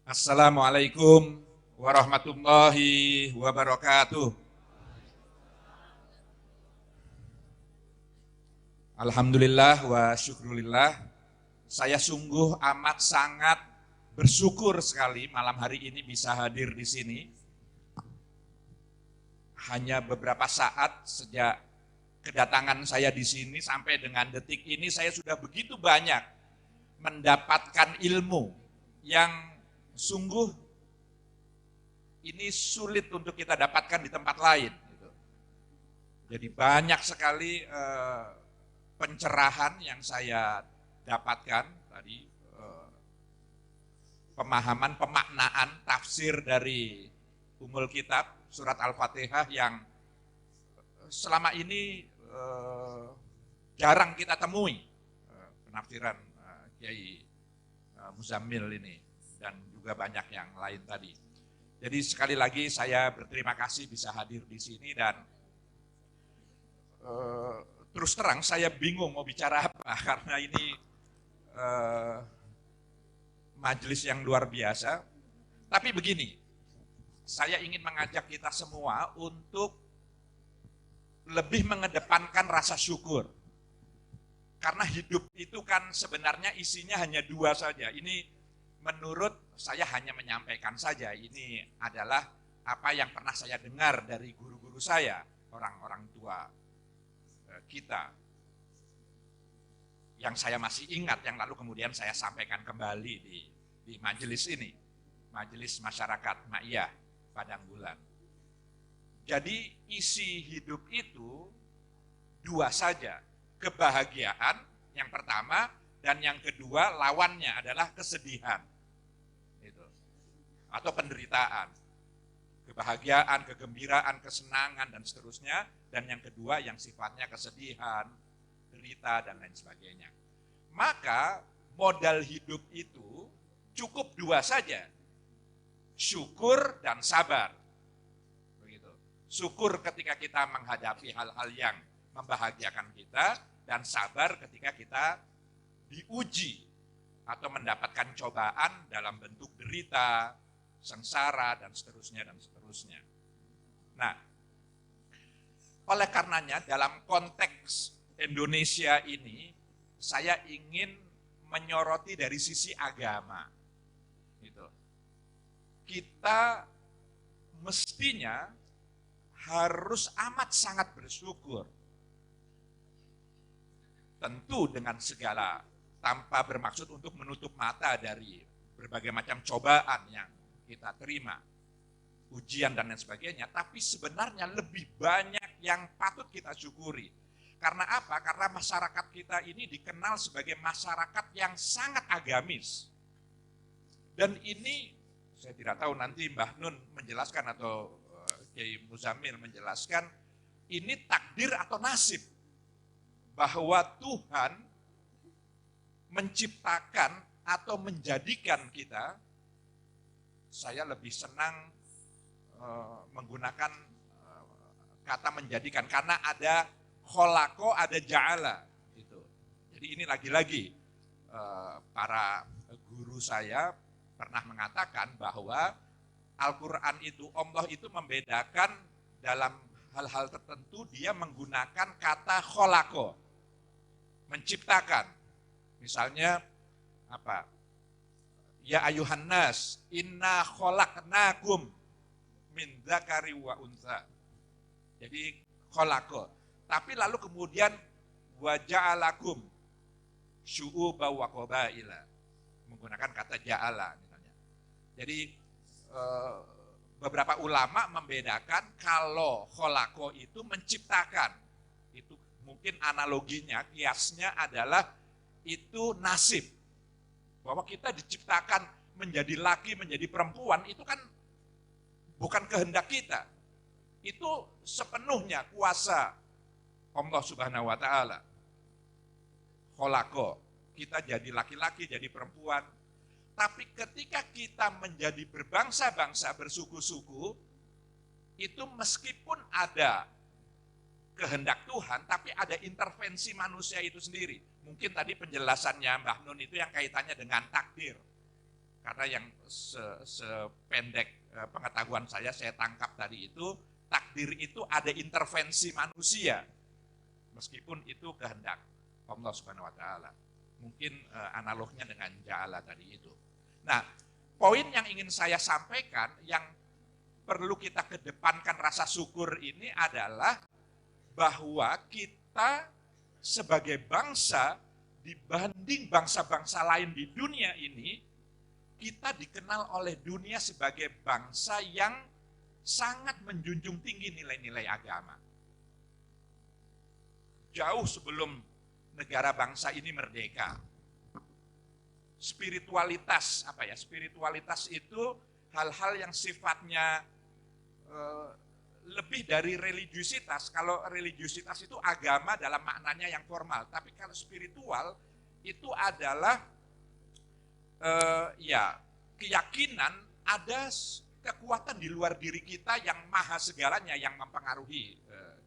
Assalamualaikum warahmatullahi wabarakatuh. Alhamdulillah wa syukrulillah. Saya sungguh amat sangat bersyukur sekali malam hari ini bisa hadir di sini. Hanya beberapa saat sejak kedatangan saya di sini sampai dengan detik ini saya sudah begitu banyak mendapatkan ilmu yang sungguh ini sulit untuk kita dapatkan di tempat lain. Jadi banyak sekali pencerahan yang saya dapatkan tadi, pemahaman, pemaknaan, tafsir dari Ummul Kitab, surat Al-Fatihah yang selama ini jarang kita temui penafsiran Kiai Muzammil ini dan juga banyak yang lain tadi. Jadi sekali lagi saya berterima kasih bisa hadir di sini dan terus terang saya bingung mau bicara apa karena ini majelis yang luar biasa. Tapi begini, saya ingin mengajak kita semua untuk lebih mengedepankan rasa syukur. Karena hidup itu kan sebenarnya isinya hanya dua saja. Ini menurut saya hanya menyampaikan saja. Ini adalah apa yang pernah saya dengar dari guru-guru saya, orang-orang tua kita. Yang saya masih ingat, yang lalu kemudian saya sampaikan kembali di majelis ini. Majelis Masyarakat Ma'iyah Padang Bulan. Jadi isi hidup itu dua saja. Kebahagiaan yang pertama dan yang kedua lawannya adalah kesedihan. Gitu. Atau penderitaan. Kebahagiaan, kegembiraan, kesenangan dan seterusnya. Dan yang kedua yang sifatnya kesedihan, derita dan lain sebagainya. Maka modal hidup itu cukup dua saja. Syukur dan sabar. Begitu. Syukur ketika kita menghadapi hal-hal yang membahagiakan kita dan sabar ketika kita diuji atau mendapatkan cobaan dalam bentuk derita, sengsara dan seterusnya dan seterusnya. Nah, oleh karenanya dalam konteks Indonesia ini saya ingin menyoroti dari sisi agama. Gitu. Kita mestinya harus amat sangat bersyukur. Tentu dengan segala, tanpa bermaksud untuk menutup mata dari berbagai macam cobaan yang kita terima, ujian dan lain sebagainya, tapi sebenarnya lebih banyak yang patut kita syukuri. Karena apa? Karena masyarakat kita ini dikenal sebagai masyarakat yang sangat agamis. Dan ini, saya tidak tahu nanti Mbah Nun menjelaskan atau Kiai Muzammil menjelaskan, ini takdir atau nasib. Bahwa Tuhan menciptakan atau menjadikan kita, saya lebih senang menggunakan kata menjadikan, karena ada kholako, ada ja'ala. Gitu. Jadi ini lagi-lagi para guru saya pernah mengatakan bahwa Al-Quran itu, Allah itu membedakan dalam hal-hal tertentu, dia menggunakan kata kholako. Menciptakan. Misalnya apa? Ya ayuhan nas, inna kholaqnakum min dzakari wa untha. Jadi kholaqo. Tapi lalu kemudian wa ja'alakum syu'uba wa qabaila. Menggunakan kata ja'ala misalnya. Jadi beberapa ulama membedakan kalau kholaqo itu menciptakan. Itu mungkin analoginya, kiasnya adalah itu nasib. Bahwa kita diciptakan menjadi laki, menjadi perempuan, itu kan bukan kehendak kita. Itu sepenuhnya kuasa Allah Subhanahu wa Ta'ala. Kholaqo, kita jadi laki-laki, jadi perempuan. Tapi ketika kita menjadi berbangsa-bangsa, bersuku-suku, itu meskipun ada kehendak Tuhan, tapi ada intervensi manusia itu sendiri. Mungkin tadi penjelasannya Mbah Nun itu yang kaitannya dengan takdir. Karena yang sependek pengetahuan saya tangkap tadi itu, takdir itu ada intervensi manusia, meskipun itu kehendak Allah Subhanahu wa taala. Mungkin analognya dengan ja'ala tadi itu. Nah, poin yang ingin saya sampaikan yang perlu kita kedepankan rasa syukur ini adalah bahwa kita sebagai bangsa dibanding bangsa-bangsa lain di dunia ini, kita dikenal oleh dunia sebagai bangsa yang sangat menjunjung tinggi nilai-nilai agama. Jauh sebelum negara bangsa ini merdeka. Spiritualitas, spiritualitas itu hal-hal yang sifatnya lebih dari religiusitas. Kalau religiusitas itu agama dalam maknanya yang formal, tapi kalau spiritual itu adalah keyakinan ada kekuatan di luar diri kita yang maha segalanya, yang mempengaruhi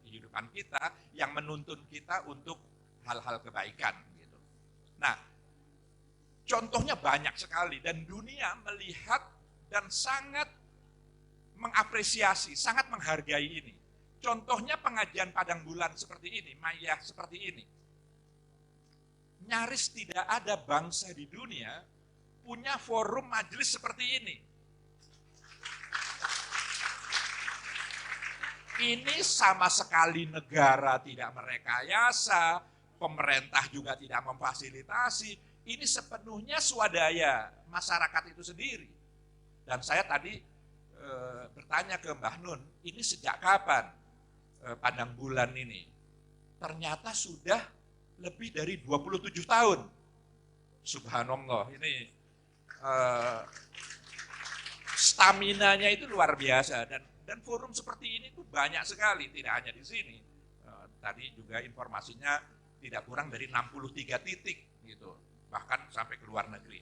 kehidupan kita, yang menuntun kita untuk hal-hal kebaikan. Gitu. Nah, contohnya banyak sekali dan dunia melihat dan sangat mengapresiasi, sangat menghargai ini. Contohnya pengajian padang bulan seperti ini, Maya seperti ini. Nyaris tidak ada bangsa di dunia punya forum majelis seperti ini. Ini sama sekali negara tidak merekayasa, pemerintah juga tidak memfasilitasi. Ini sepenuhnya swadaya masyarakat itu sendiri. Dan saya tadi bertanya ke Mbah Nun, ini sejak kapan padang bulan ini? Ternyata sudah lebih dari 27 tahun. Subhanallah, ini stamina-nya itu luar biasa. Dan forum seperti ini tuh banyak sekali, tidak hanya di sini. Tadi juga informasinya tidak kurang dari 63 titik gitu, bahkan sampai ke luar negeri.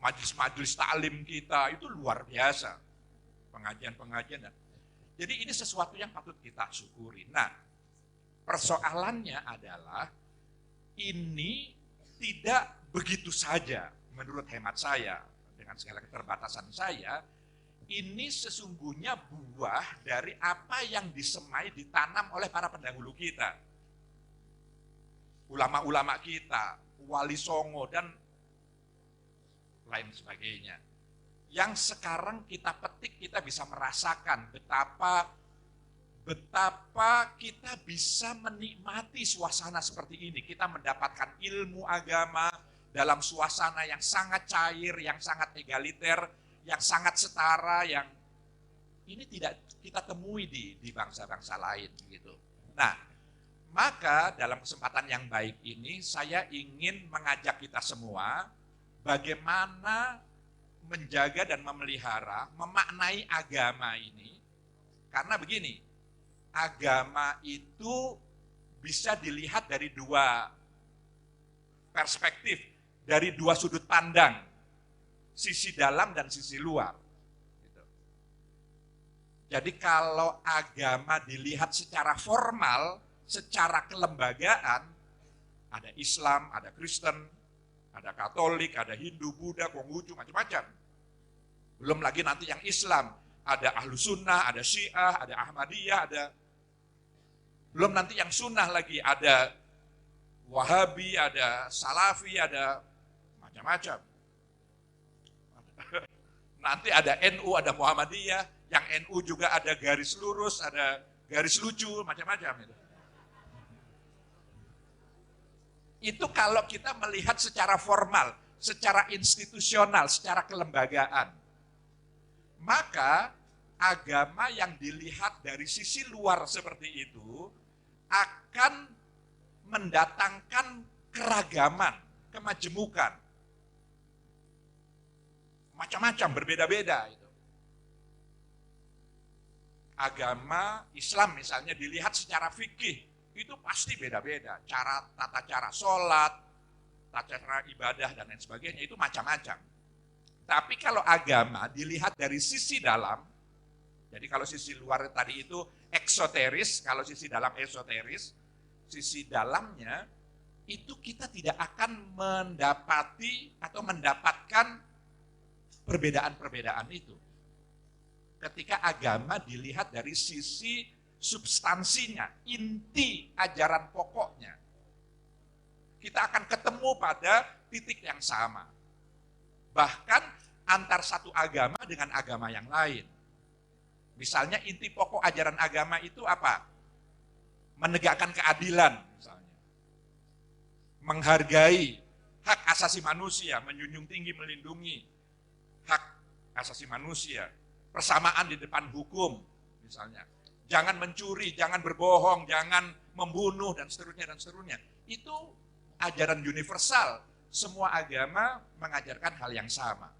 Majelis-majelis taklim kita itu luar biasa, pengajian-pengajian. Jadi ini sesuatu yang patut kita syukuri. Nah, persoalannya adalah ini tidak begitu saja menurut hemat saya, dengan segala keterbatasan saya, ini sesungguhnya buah dari apa yang disemai, ditanam oleh para pendahulu kita. Ulama-ulama kita, Wali Songo, dan lain sebagainya. Yang sekarang kita petik, kita bisa merasakan betapa kita bisa menikmati suasana seperti ini. Kita mendapatkan ilmu agama dalam suasana yang sangat cair, yang sangat egaliter, yang sangat setara, yang ini tidak kita temui di bangsa-bangsa lain gitu. Nah, maka dalam kesempatan yang baik ini saya ingin mengajak kita semua bagaimana menjaga dan memelihara, memaknai agama ini. Karena begini, agama itu bisa dilihat dari dua perspektif, dari dua sudut pandang, sisi dalam dan sisi luar. Jadi kalau agama dilihat secara formal, secara kelembagaan, ada Islam, ada Kristen, ada Katolik, ada Hindu, Buddha, Konghucu, macam-macam. Belum lagi nanti yang Islam, ada Ahlu Sunnah, ada Syiah, ada Ahmadiyah, ada belum nanti yang Sunnah lagi, ada Wahabi, ada Salafi, ada macam-macam. Nanti ada NU, ada Muhammadiyah, yang NU juga ada garis lurus, ada garis lucu, macam-macam itu. Itu kalau kita melihat secara formal, secara institusional, secara kelembagaan. Maka agama yang dilihat dari sisi luar seperti itu akan mendatangkan keragaman, kemajemukan. Macam-macam, berbeda-beda itu. Agama Islam misalnya dilihat secara fikih, itu pasti beda-beda. Tata cara sholat, tata cara ibadah, dan lain sebagainya, itu macam-macam. Tapi kalau agama dilihat dari sisi dalam, jadi kalau sisi luar tadi itu eksoteris, kalau sisi dalam esoteris, sisi dalamnya itu kita tidak akan mendapati atau mendapatkan perbedaan-perbedaan itu. Ketika agama dilihat dari sisi substansinya, inti ajaran pokoknya, kita akan ketemu pada titik yang sama. Bahkan antar satu agama dengan agama yang lain. Misalnya inti pokok ajaran agama itu apa? Menegakkan keadilan misalnya. Menghargai hak asasi manusia, menjunjung tinggi melindungi hak asasi manusia. Persamaan di depan hukum misalnya. Jangan mencuri, jangan berbohong, jangan membunuh dan seterusnya dan seterusnya. Itu ajaran universal. Semua agama mengajarkan hal yang sama.